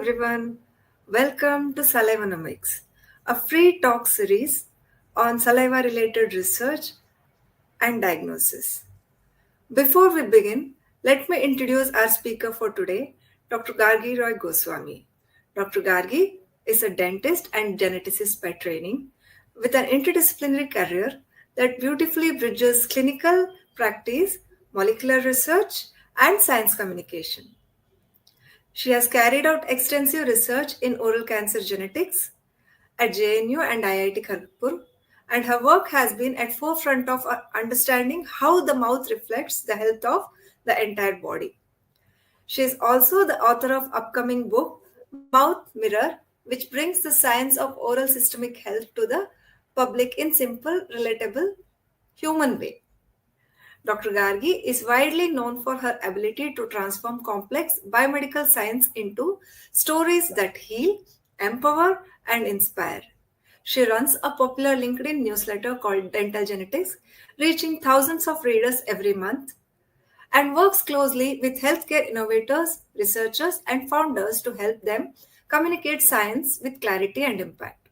everyone. Welcome to Salivanomics, a free talk series on saliva related research and diagnosis. Before we begin, let me introduce our speaker for today, Dr. Gargi Roy Goswami. Dr. Gargi is a dentist and geneticist by training with an interdisciplinary career that beautifully bridges clinical practice, molecular research, and science communication. She has carried out extensive research in oral cancer genetics at JNU and IIT Kharagpur, and her work has been at forefront of understanding how the mouth reflects the health of the entire body. She is also the author of upcoming book Mouth Mirror, which brings the science of oral systemic health to the public in simple, relatable, human way. Dr. Gargi is widely known for her ability to transform complex biomedical science into stories that heal, empower, and inspire. She runs a popular LinkedIn newsletter called Dental Genetics, reaching thousands of readers every month, and works closely with healthcare innovators, researchers, and founders to help them communicate science with clarity and impact.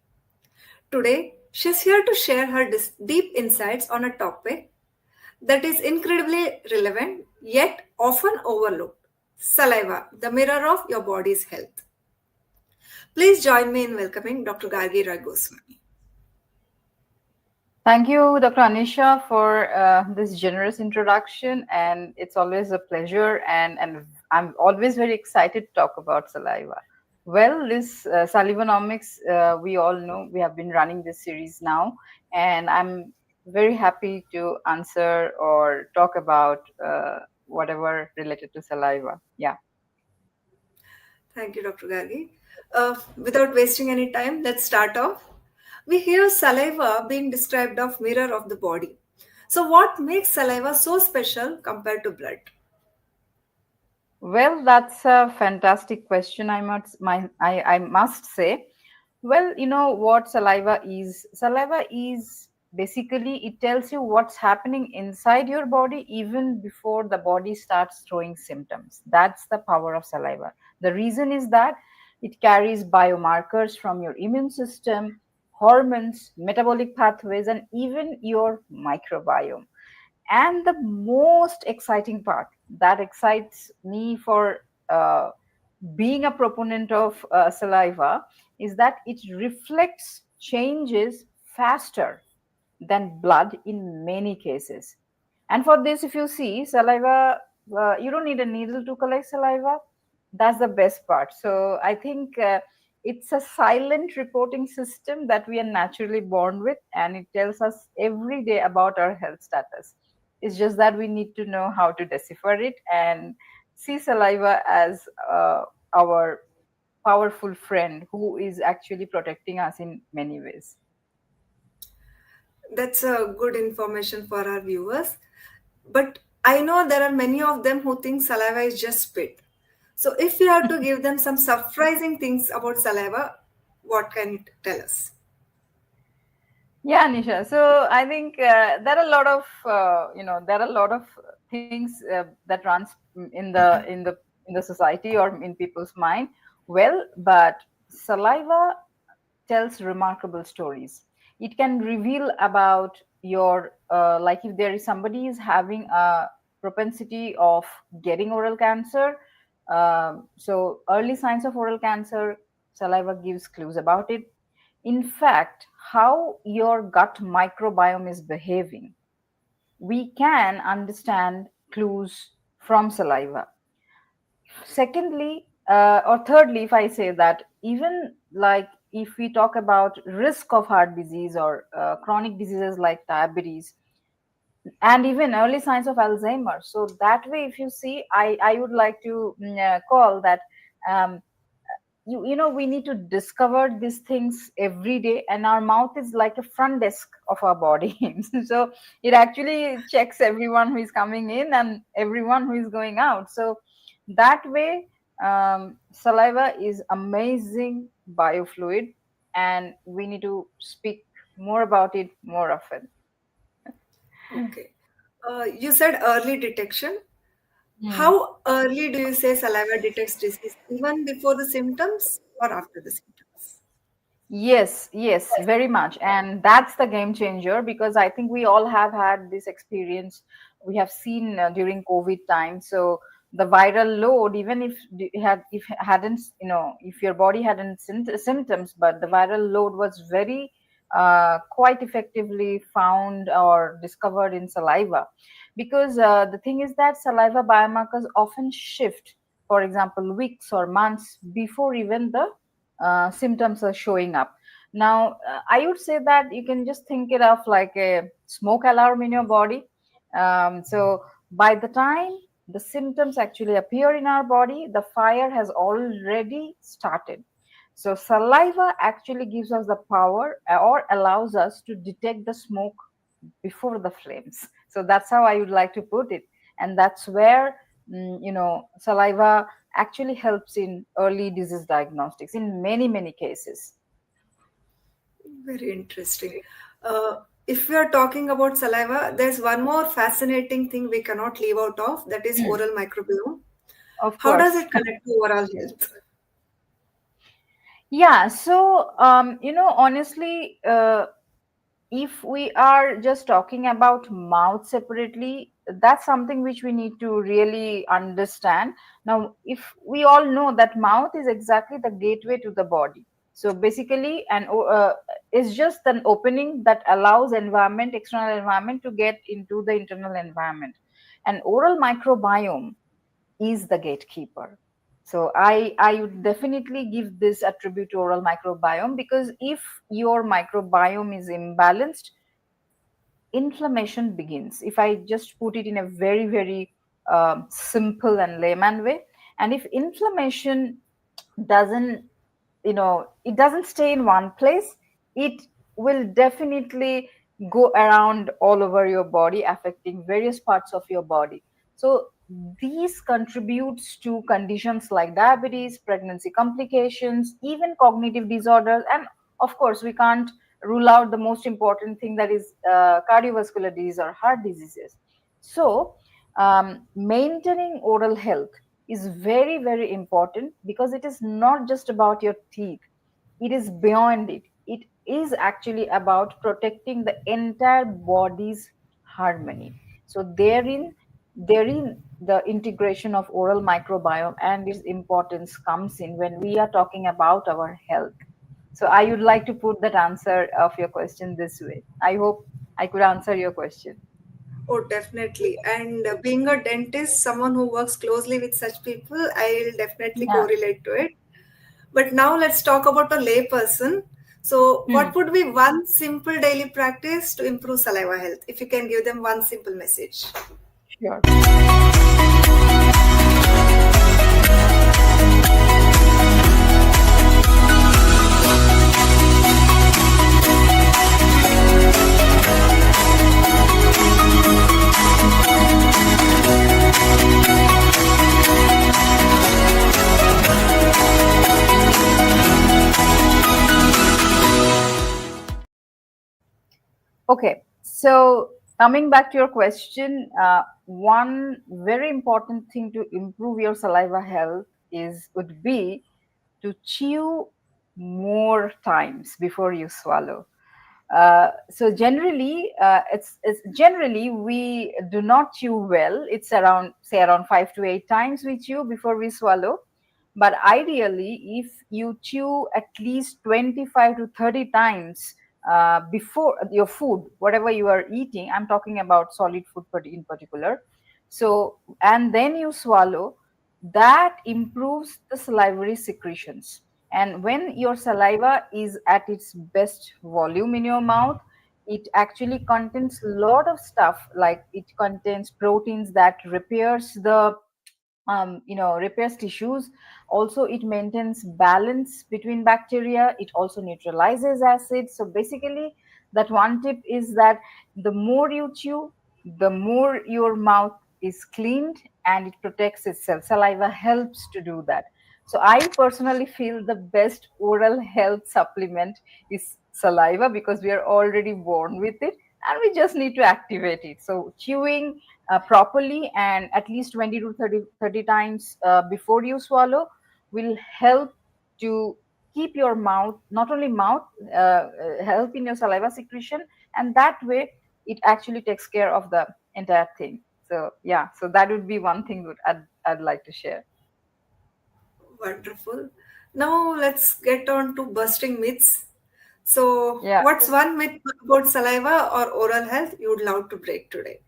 Today, she's here to share her deep insights on a topic that is incredibly relevant yet often overlooked: saliva, the mirror of your body's health. Please join me in welcoming Dr. Gargi Roy Goswami. Thank you, Dr. Anisha, for this generous introduction. And it's always a pleasure. And I'm always very excited to talk about saliva. Well, this Salivanomics, we all know we have been running this series now. And I'm very happy to answer or talk about whatever related to saliva. Yeah. Thank you, Dr. Gargi. Without wasting any time, let's start off. We hear saliva being described of mirror of the body. So what makes saliva so special compared to blood? Well, that's a fantastic question. I must say. Well, you know what saliva is? Saliva is basically it tells you what's happening inside your body even before the body starts showing symptoms. That's the power of saliva. The reason is that it carries biomarkers from your immune system, hormones, metabolic pathways, and even your microbiome. And the most exciting part that excites me for being a proponent of saliva is that it reflects changes faster than blood in many cases. And for this, if you see saliva, you don't need a needle to collect saliva. That's the best part. So I think it's a silent reporting system that we are naturally born with, and it tells us every day about our health status. It's just that we need to know how to decipher it and see saliva as our powerful friend who is actually protecting us in many ways. That's a good information for our viewers. But I know there are many of them who think saliva is just spit. So if you have to give them some surprising things about saliva, what can it tell us? Yeah, Nisha. So I think there are a lot of there are a lot of things that runs in the society or in people's mind. Well, but saliva tells remarkable stories. It can reveal about your like if there is somebody is having a propensity of getting oral cancer. So early signs of oral cancer, saliva gives clues about it. In fact, how your gut microbiome is behaving, we can understand clues from saliva. Secondly, or thirdly, if I say that, even like if we talk about risk of heart disease or chronic diseases like diabetes, and even early signs of Alzheimer's. So that way, if you see, I would like to call that um, you know we need to discover these things every day, and our mouth is like a front desk of our body. So it actually checks everyone who is coming in and everyone who is going out. So that way, saliva is amazing biofluid, and we need to speak more about it more often. Okay. You said early detection. Mm. How early do you say saliva detects disease? Even before the symptoms or after the symptoms? Yes, yes, very much. And that's the game changer, because I think we all have had this experience. We have seen during COVID time. So the viral load, even if if hadn't, if your body hadn't symptoms, but the viral load was very quite effectively found or discovered in saliva. Because the thing is that saliva biomarkers often shift, for example, weeks or months before even the symptoms are showing up. Now, I would say that you can just think it of like a smoke alarm in your body. So, by the time the symptoms actually appear in our body, the fire has already started. So, saliva actually gives us the power or allows us to detect the smoke before the flames. So, that's how I would like to put it. And that's where, saliva actually helps in early disease diagnostics in many, many cases. Very interesting. If we are talking about saliva, there's one more fascinating thing we cannot leave out of, that is Hmm. oral microbiome. Of How does course. it connect to overall health? Yeah. So, honestly, if we are just talking about mouth separately, that's something which we need to really understand. Now, if we all know that mouth is exactly the gateway to the body. So basically, it's just an opening that allows external environment to get into the internal environment. And oral microbiome is the gatekeeper. So I would definitely give this attribute to oral microbiome, because if your microbiome is imbalanced, inflammation begins. If I just put it in a very, very simple and layman way, and if inflammation doesn't, it doesn't stay in one place, it will definitely go around all over your body, affecting various parts of your body. So these contributes to conditions like diabetes, pregnancy complications, even cognitive disorders, and of course we can't rule out the most important thing, that is cardiovascular disease or heart diseases. So maintaining oral health is very, very important, because it is not just about your teeth, it is beyond it. It is actually about protecting the entire body's harmony. So therein the integration of oral microbiome and its importance comes in when we are talking about our health. So I would like to put that answer of your question this way. I hope I could answer your question. Oh, definitely. And being a dentist, someone who works closely with such people, I'll definitely Yeah. correlate to it. But now let's talk about a layperson. So, Hmm. what would be one simple daily practice to improve saliva health? If you can give them one simple message. Sure. Okay, so coming back to your question, one very important thing to improve your saliva health is would be to chew more times before you swallow. So generally, it's generally we do not chew well. It's around, say, around 5 to 8 times we chew before we swallow. But ideally, if you chew at least 25 to 30 times before your food, whatever you are eating, I'm talking about solid food in particular. So, and then you swallow, that improves the salivary secretions. And when your saliva is at its best volume in your mouth, it actually contains a lot of stuff, like it contains proteins that repairs the repairs tissues. Also, it maintains balance between bacteria. It also neutralizes acids. So basically, that one tip is that the more you chew, the more your mouth is cleaned, and it protects itself. Saliva helps to do that. So I personally feel the best oral health supplement is saliva, because we are already born with it and we just need to activate it. So chewing properly and at least 20 to 30 times before you swallow will help to keep your mouth, not only mouth, help in your saliva secretion, and that way it actually takes care of the entire thing. So yeah, so that would be one thing that I'd like to share. Wonderful. Now let's get on to busting myths. So, Yeah. what's one myth about saliva or oral health you would love to break today?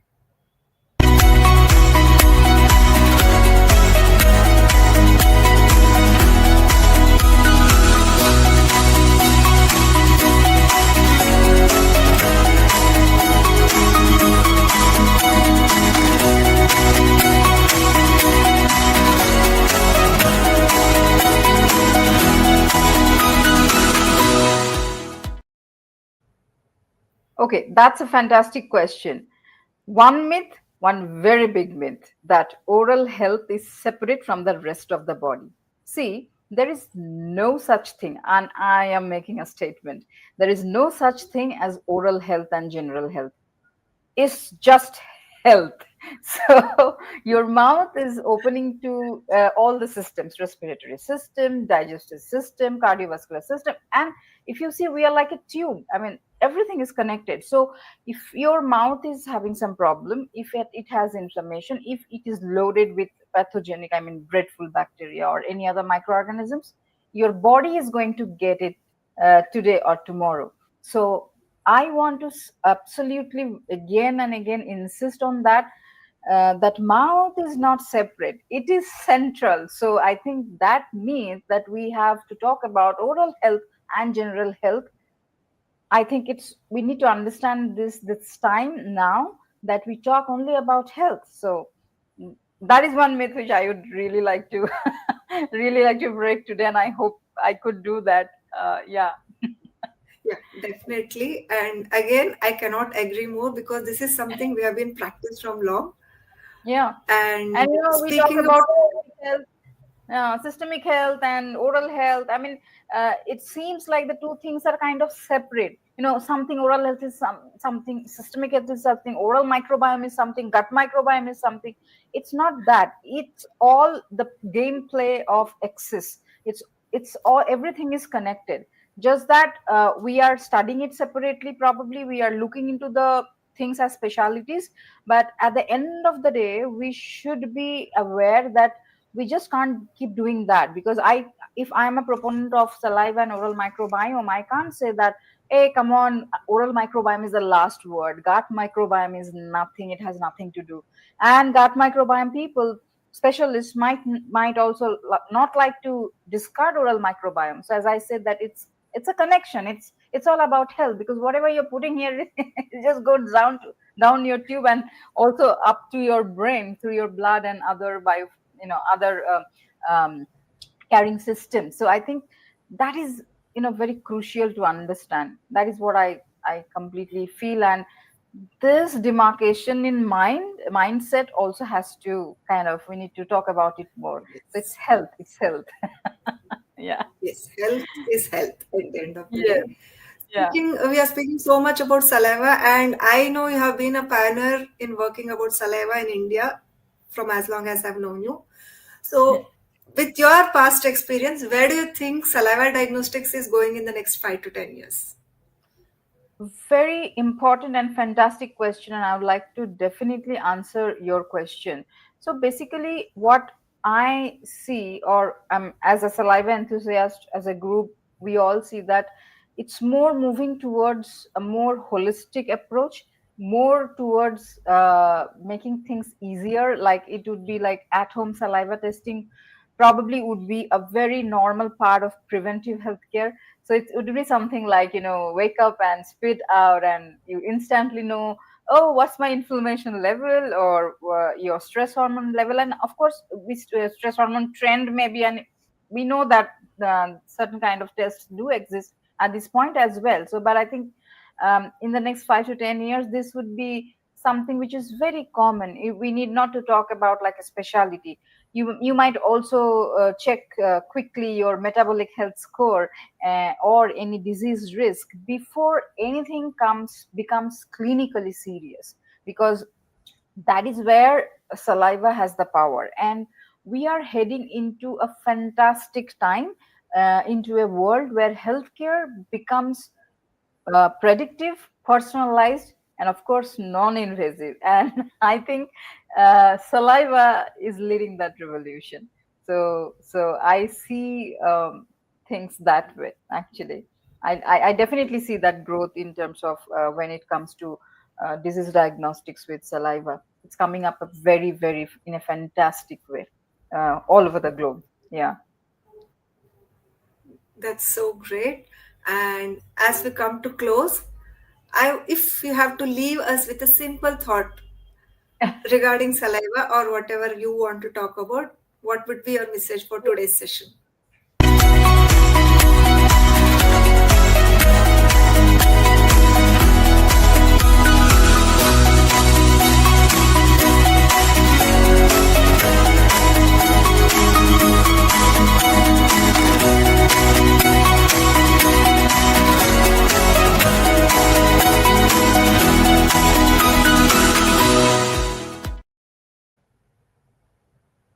Okay, that's a fantastic question. One myth, one very big myth, that oral health is separate from the rest of the body. See, there is no such thing, and I am making a statement. There is no such thing as oral health and general health. Is just health. So your mouth is opening to all the systems, respiratory system, digestive system, cardiovascular system. And if you see, we are like a tube. I mean, everything is connected. So if your mouth is having some problem, if it has inflammation, if it is loaded with pathogenic, I mean, dreadful bacteria or any other microorganisms, your body is going to get it today or tomorrow. So I want to absolutely again and again insist on that, that mouth is not separate, it is central. So I think that means that we have to talk about oral health and general health. I think it's we need to understand this time now that we talk only about health. So that is one myth which I would really like to really like to break today, and I hope I could do that. Yeah. Yeah, definitely. And again, I cannot agree more because this is something we have been practiced from long. Yeah. And And we talk speaking about about, systemic health and oral health. I mean, it seems like the two things are kind of separate. Something oral health is something, systemic health is something, oral microbiome is something, gut microbiome is something. It's not that. It's all the gameplay of access. It's all, everything is connected. Just that we are studying it separately. Probably we are looking into the things as specialities, but at the end of the day, we should be aware that we just can't keep doing that. Because if I'm a proponent of saliva and oral microbiome, I can't say that, hey, come on, oral microbiome is the last word, gut microbiome is nothing, it has nothing to do. And gut microbiome people, specialists, might also not like to discard oral microbiome. So as I said, that it's a connection, it's all about health, because whatever you're putting here it just goes down your tube and also up to your brain through your blood and other other um, carrying systems. So I think that is very crucial to understand. That is what I completely feel. And this demarcation in mindset also has to kind of, we need to talk about it more. So it's yes, health, it's health. Yeah. yes, health is health at the end of the Yes. day. Yeah. We are speaking so much about saliva, and I know you have been a pioneer in working about saliva in India from as long as I've known you. So, with your past experience, where do you think saliva diagnostics is going in the next 5 to 10 years? Very important and fantastic question, and I would like to definitely answer your question. So basically, what I see, or as a saliva enthusiast, as a group, we all see that it's more moving towards a more holistic approach, more towards making things easier. Like it would be like at home saliva testing probably would be a very normal part of preventive healthcare. So it would be something like, wake up and spit out, and you instantly know, oh, what's my inflammation level, or your stress hormone level. And of course, with stress hormone trend maybe, and we know that certain kind of tests do exist at this point as well. So, but I think in the next 5 to 10 years, this would be something which is very common. We need not to talk about like a specialty. You might also check quickly your metabolic health score or any disease risk before anything becomes clinically serious. Because That is where saliva has the power. And we are heading into a fantastic time, into a world where healthcare becomes predictive, personalized, and of course non-invasive. And I think saliva is leading that revolution. So I see things that way. Actually, I definitely see that growth in terms of when it comes to disease diagnostics with saliva. It's coming up a very in a fantastic way all over the globe. Yeah. That's so great. And as we come to close, if you have to leave us with a simple thought regarding saliva or whatever you want to talk about, what would be your message for today's session?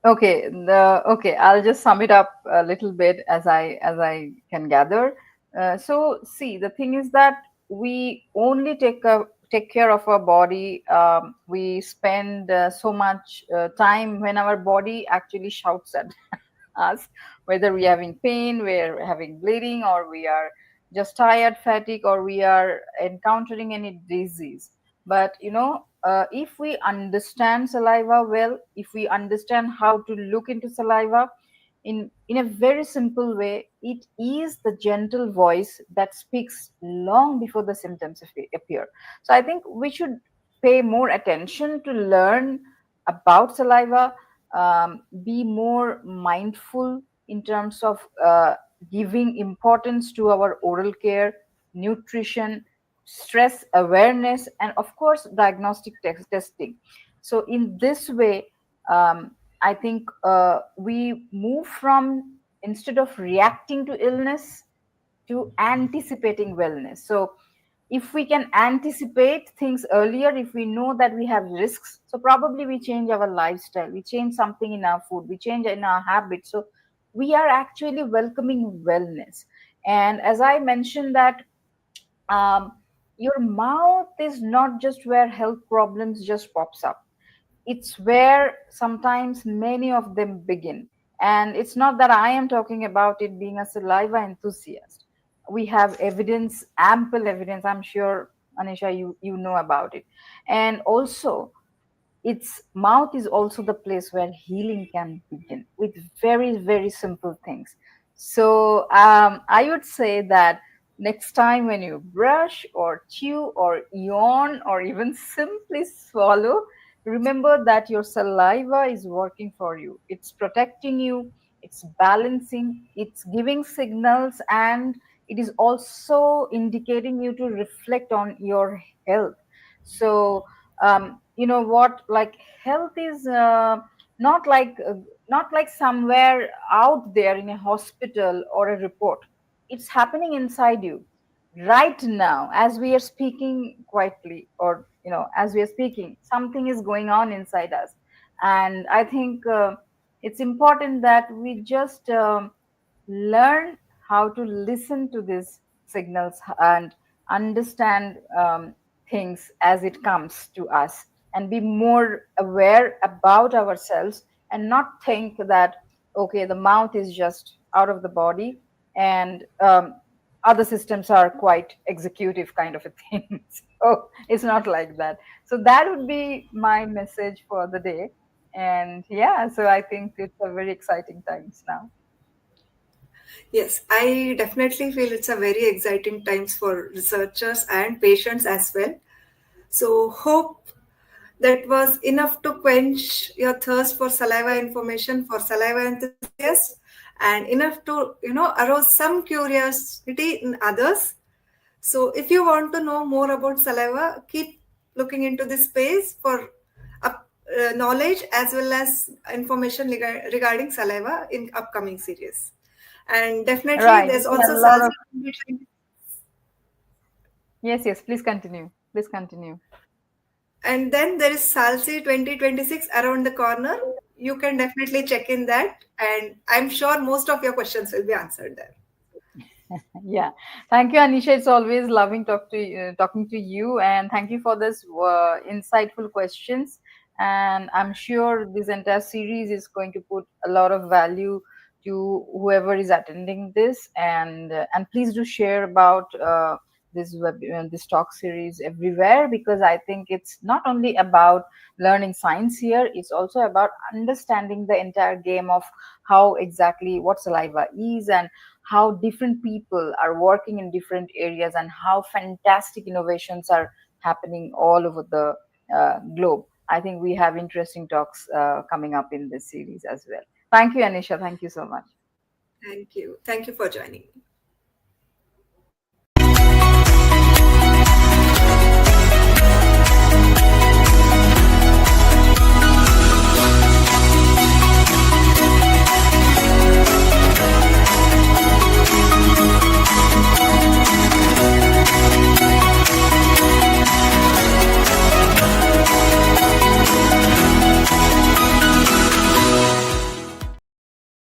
Okay, I'll just sum it up a little bit as I can gather. So, see, the thing is that we only take care of our body. We spend so much time when our body actually shouts at us, whether we're having pain, we're having bleeding, or we are just tired, fatigue, or we are encountering any disease. But if we understand saliva well, if we understand how to look into saliva in a very simple way, it is the gentle voice that speaks long before the symptoms appear. So I think we should pay more attention to learn about saliva, be more mindful in terms of giving importance to our oral care, nutrition, stress awareness, and of course diagnostic testing. So in this way, I think we move from, instead of reacting to illness, to anticipating wellness. So if we can anticipate things earlier, if we know that we have risks, so probably we change our lifestyle, we change something in our food, we change in our habits. So we are actually welcoming wellness. And as I mentioned that, um, your mouth is not just where health problems just pops up, it's where sometimes many of them begin. And it's not that I am talking about it being a saliva enthusiast. We have evidence, ample evidence. I'm sure, Anisha, you know about it. And also, its mouth is also the place where healing can begin with very simple things. So I would say that next time when you brush or chew or yawn or even simply swallow, remember that your saliva is working for you. It's protecting you, it's balancing, it's giving signals, and it is also indicating you to reflect on your health. So you know what, like, health is not like somewhere out there in a hospital or a report. It's happening inside you right now as we are speaking quietly, or as we are speaking, something is going on inside us. And I think it's important that we just learn how to listen to these signals and understand things as it comes to us, and be more aware about ourselves, and not think that, okay, the mouth is just out of the body, and other systems are quite executive kind of a thing. So it's not like that. So that would be my message for the day. And yeah, so I think it's a very exciting times now. Yes, I definitely feel it's a very exciting times for researchers and patients as well. So, hope that was enough to quench your thirst for saliva information for saliva enthusiasts, and enough to, arouse some curiosity in others. So, if you want to know more about saliva, keep looking into this space for knowledge as well as information regarding saliva in upcoming series. And definitely, Right. there's We have also a lot of. SALSI. Yes, yes. Please continue. Please continue. And then there is SALSI 2026 around the corner. You can definitely check in that, and I'm sure most of your questions will be answered there. Yeah, thank you, Anisha. It's always loving talking to you, and thank you for this insightful questions. And I'm sure this entire series is going to put a lot of value to whoever is attending this. And please do share about this talk series everywhere, because I think it's not only about learning science here; it's also about understanding the entire game of how exactly what saliva is, and how different people are working in different areas, and how fantastic innovations are happening all over the globe. I think we have interesting talks coming up in this series as well. Thank you, Anisha. Thank you so much. Thank you. Thank you for joining me.